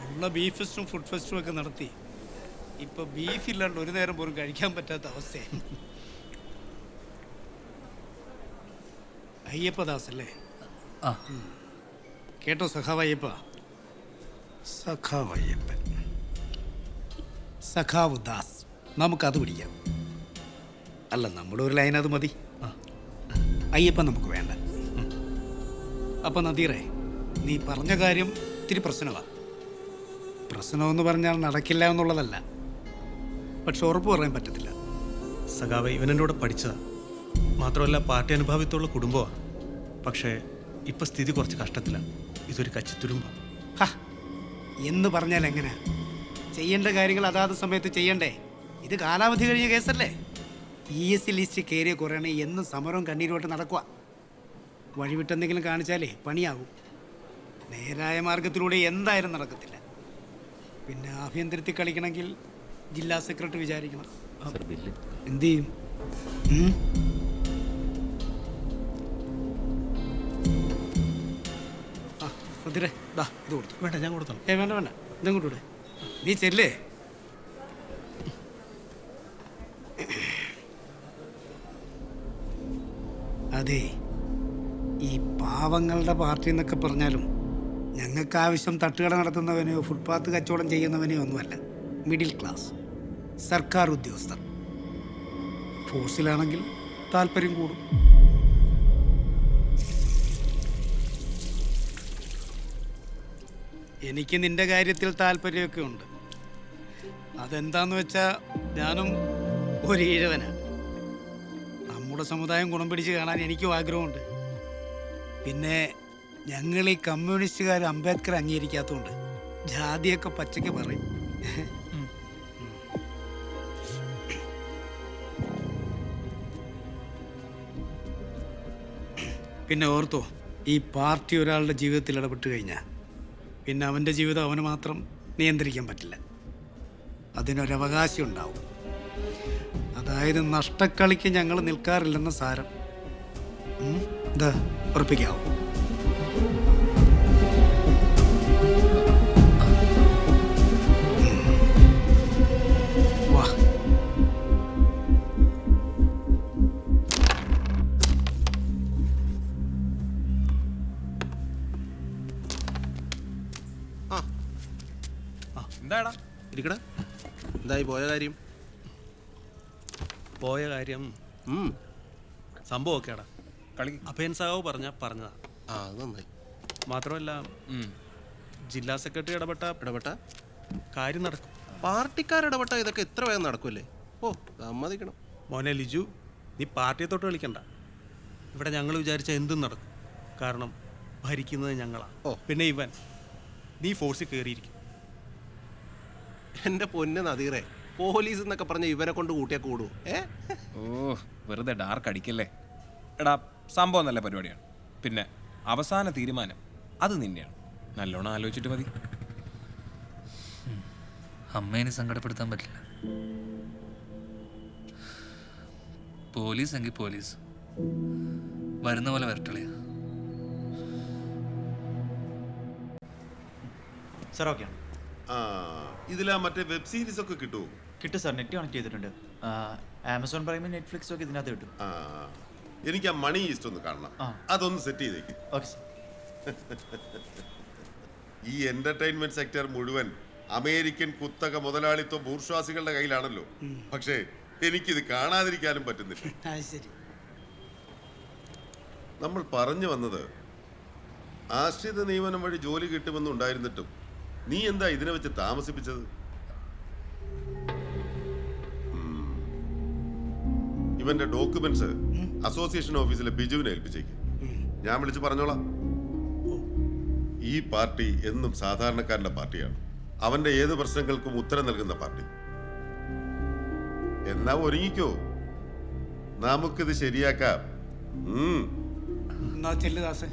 ഉള്ള beef ഫെസ്റ്റും food ഫെസ്റ്റും ഒക്കെ നടത്തി ഇപ്പൊ ബീഫ് ഇല്ലാണ്ട് ഒരു നേരം പോലും കഴിക്കാൻ പറ്റാത്ത അവസ്ഥയാണ്. അയ്യപ്പദാസ് അല്ലേ? കേട്ടോ സഖാവ് അയ്യപ്പ? സഖാവ് അയ്യപ്പൻ, സഖാവ് ദാസ്, നമുക്കത് പിടിക്കാം. അല്ല, നമ്മുടെ ഒരു ലൈൻ അത് മതി. അയ്യപ്പൻ നമുക്ക് വേണ്ട. അപ്പൊ നദീറേ, നീ പറഞ്ഞ കാര്യം ഇത്തിരി പ്രശ്നമാണ്. പ്രശ്നമെന്ന് പറഞ്ഞാൽ നടക്കില്ല എന്നുള്ളതല്ല, പക്ഷെ ഉറപ്പ് പറയാൻ പറ്റത്തില്ല. സഖാവ് ഇവനെൻ്റെ കൂടെ പഠിച്ചതാ, മാത്രമല്ല പാർട്ടി അനുഭാവിത്തുള്ള കുടുംബമാണ്. പക്ഷേ ഇപ്പം സ്ഥിതി കുറച്ച് കഷ്ടത്തിലാണ്. ഇതൊരു കച്ചിത്തുരുമ്പാണ്. എന്ന് പറഞ്ഞാൽ എങ്ങനെ? ചെയ്യേണ്ട കാര്യങ്ങൾ അതാത് സമയത്ത് ചെയ്യണ്ടേ? ഇത് കാലാവധി കഴിഞ്ഞ കേസല്ലേ? ESC ലിസ്റ്റ് കയറിയ കുറയണ എന്നും സമരവും കണ്ണീരുമായിട്ട് നടക്കുക. വഴിവിട്ടെന്തെങ്കിലും കാണിച്ചാലേ പണിയാകും. നേരായ മാർഗത്തിലൂടെ എന്തായാലും നടക്കത്തില്ല. പിന്നെ ആഭ്യന്തരത്തിൽ കളിക്കണമെങ്കിൽ ജില്ലാ സെക്രട്ടറി വിചാരിക്കണം. എന്ത് ചെയ്യും? ഇത് കൊടുത്തു. വേണ്ട, ഞാൻ കൊടുത്തോളാം. വേണ്ട വേണ്ട, ഇതങ്ങോട്ട് വിടേ. നീ ചെല്ലേ. അതെ, ഈ പാവങ്ങളുടെ പാർട്ടി എന്നൊക്കെ പറഞ്ഞാലും ഞങ്ങൾക്ക് ആവശ്യം തട്ടുകട നടത്തുന്നവനെയോ ഫുട്പാത്ത് കച്ചവടം ചെയ്യുന്നവനെയോ ഒന്നുമല്ല. മിഡിൽ ക്ലാസ് സർക്കാർ ഉദ്യോഗസ്ഥർ. ഫോഴ്സിലാണെങ്കിൽ താല്പര്യം കൂടും. എനിക്ക് നിന്റെ കാര്യത്തിൽ താല്പര്യമൊക്കെ ഉണ്ട്. അതെന്താന്ന് വെച്ചാൽ ഞാനും ഒരു ഈഴവനാണ്. നമ്മുടെ സമുദായം ഗുണം പിടിച്ച് കാണാൻ എനിക്കും ആഗ്രഹമുണ്ട്. പിന്നെ ഞങ്ങൾ ഈ കമ്മ്യൂണിസ്റ്റുകാർ അംബേദ്കർ അംഗീകരിക്കാത്തതുകൊണ്ട് ജാതിയൊക്കെ പച്ചയ്ക്ക് പറയും. പിന്നെ ഓർത്തോ, ഈ പാർട്ടി ഒരാളുടെ ജീവിതത്തിൽ ഇടപെട്ട് കഴിഞ്ഞാൽ പിന്നെ അവൻ്റെ ജീവിതം അവന് മാത്രം നിയന്ത്രിക്കാൻ പറ്റില്ല. അതിനൊരവകാശം ഉണ്ടാവും. അതായത് നഷ്ടക്കളിക്ക് ഞങ്ങൾ നിൽക്കാറില്ലെന്ന സാരം. എന്താ ഉറപ്പിക്കാവോ? വാ. എന്താടാ ഇരിക്കടാ, എന്തായി പോയ കാര്യം? പോയ കാര്യം സംഭവം ഒക്കെയാടാ. കളി അഭയൻ സാഹു പറഞ്ഞതാ. അത് നന്നായി. മാത്രമല്ല ജില്ലാ സെക്രട്ടറി ഇടപെട്ട കാര്യം നടക്കും. പാർട്ടിക്കാരിടപെട്ട ഇതൊക്കെ എത്ര വേഗം നടക്കുമല്ലേ? ഓ, സമ്മതിക്കണം. മോനെ ലിജു, നീ പാർട്ടിയെ തൊട്ട് കളിക്കണ്ട. ഇവിടെ ഞങ്ങൾ വിചാരിച്ച എന്തും നടക്കും. കാരണം ഭരിക്കുന്നത് ഞങ്ങളാണ്. പിന്നെ ഇവൻ നീ ഫോഴ്സിൽ കയറിയിരിക്കും. എൻ്റെ പൊന്ന് നദീറേ, പോലീസ് എന്നൊക്കെ പറഞ്ഞ ഇവരെ കൊണ്ട് കൂട്ടിയാൽ കൂടുവോ? ഓ, വെറുതെ ഡാർക്ക് അടിക്കല്ലേ. എടാ, സംഭവം നല്ല പരിപാടിയാണ്. പിന്നെ അവസാന തീരുമാനം അത് നിന്നെയാണ്. നല്ലോണം ആലോചിച്ചിട്ട് മതി. അമ്മേനെ സങ്കടപ്പെടുത്താൻ പറ്റില്ല. പോലീസ് എങ്കിൽ പോലീസ് വരുന്ന പോലെ വരട്ടളയാ. സാർ ഓക്കെയാണ്. ഇതിലാ മറ്റേ വെബ് സീരീസ് ഒക്കെ കിട്ടുമോ? കിട്ടും സാർ, നെറ്റ് കണക്ട് ചെയ്തിട്ടുണ്ട്. ആമസോൺ പ്രൈമും നെറ്റ്ഫ്ലിക്സും ഒക്കെ ഇതിനകത്ത് കിട്ടും. എനിക്ക് ആ മണി ഈസ്റ്റ് ഒന്ന് കാണണം. അതൊന്ന് സെറ്റ് ചെയ്തേക്ക്. Okay sir. ഈ എന്റർടൈൻമെന്റ് സെക്ടർ മുഴുവൻ അമേരിക്കൻ കുത്തക മുതലാളിത്വ ബൂർഷ്വാസികളുടെ കയ്യിലാണല്ലോ. പക്ഷേ എനിക്കിത് കാണാതിരിക്കാനും പറ്റുന്നില്ല. നമ്മൾ പറഞ്ഞു വന്നത് ആശ്രിത നിയമനം വഴി ജോലി കിട്ടുമെന്നുണ്ടായിരുന്നിട്ടും നീ എന്താ ഇതിനെ വെച്ച് താമസിപ്പിച്ചത്? ഇവന്റെ ഡോക്യുമെന്റ്സ് അസോസിയേഷൻ ഓഫീസിലെ ബിജുവിനെ ഏൽപ്പിച്ചേക്ക്. ഞാൻ വിളിച്ച് പറഞ്ഞോളാം. ഈ പാർട്ടി എന്നും സാധാരണക്കാരന്റെ പാർട്ടിയാണ്. അവന്റെ ഏത് പ്രശ്നങ്ങൾക്കും ഉത്തരം നൽകുന്ന പാർട്ടി. എന്നാ ഒരുങ്ങിക്കോ, നമുക്കിത് ശരിയാക്കാം. ചെല്ലുദാസേ.